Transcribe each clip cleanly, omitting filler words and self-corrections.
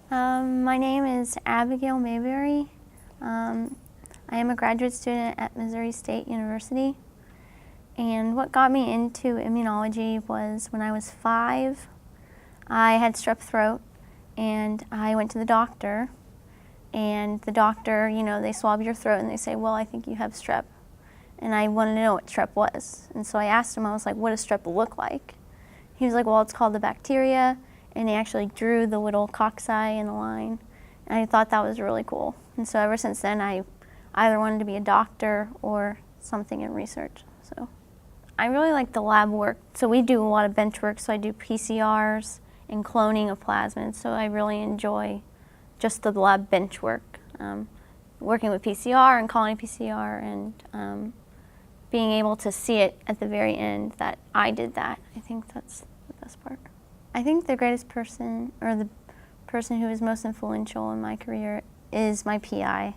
My name is Abbigale Mabary. I am a graduate student at Missouri State University. And what got me into immunology was when I was 5, I had strep throat and I went to the doctor. And the doctor, they swab your throat and they say, well, I think you have strep. And I wanted to know what strep was. And so I asked him, I was like, what does strep look like? He was like, well, it's called the bacteria. And he actually drew the little cocci in the line. And I thought that was really cool. And so ever since then, I either wanted to be a doctor or something in research. So I really like the lab work. So we do a lot of bench work. So I do PCRs and cloning of plasmids. So I really enjoy just the lab bench work. Working with PCR and colony PCR and being able to see it at the very end that I did that. I think that's the best part. I think the greatest person, or the person who is most influential in my career, is my PI,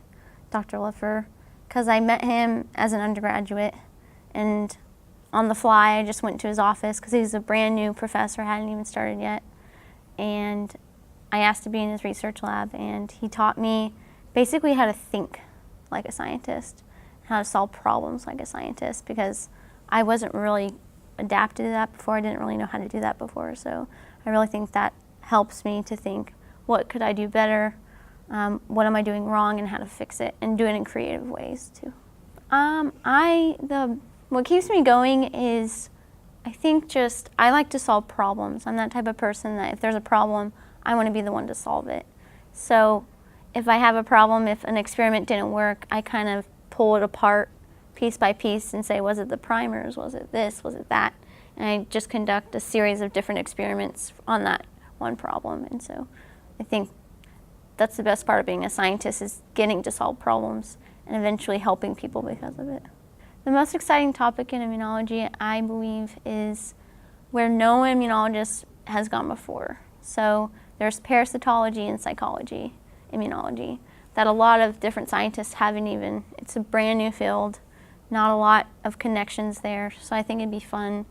Dr. Leffer, because I met him as an undergraduate, and on the fly I just went to his office because he's a brand new professor, hadn't even started yet, and I asked to be in his research lab, and he taught me basically how to think like a scientist, how to solve problems like a scientist, because I wasn't really adapted to that before. I didn't really know how to do that before, so I really think that helps me to think, what could I do better, what am I doing wrong, and how to fix it, and do it in creative ways too. What keeps me going is, I think I like to solve problems. I'm that type of person that if there's a problem, I want to be the one to solve it. So if I have a problem, if an experiment didn't work, I kind of pull it apart piece by piece and say, was it the primers, was it this, was it that? And I just conduct a series of different experiments on that one problem. And so I think that's the best part of being a scientist, is getting to solve problems and eventually helping people because of it. The most exciting topic in immunology, I believe, is where no immunologist has gone before. So there's parasitology and psychology, immunology, that a lot of different scientists haven't even, it's a brand new field, not a lot of connections there. So I think it'd be fun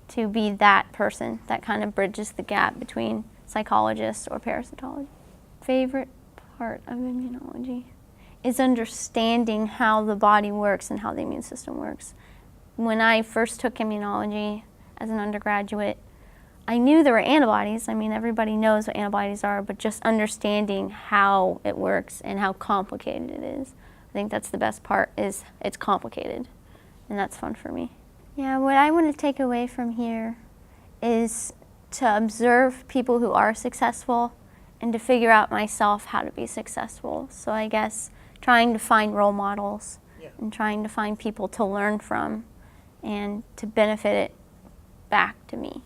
to be that person that kind of bridges the gap between psychologists or parasitology. Favorite part of immunology is understanding how the body works and how the immune system works. When I first took immunology as an undergraduate, I knew there were antibodies. I mean, everybody knows what antibodies are, but just understanding how it works and how complicated it is. I think that's the best part, is it's complicated, and that's fun for me. Yeah, what I want to take away from here is to observe people who are successful and to figure out myself how to be successful. So I guess trying to find role models and trying to find people to learn from and to benefit it back to me.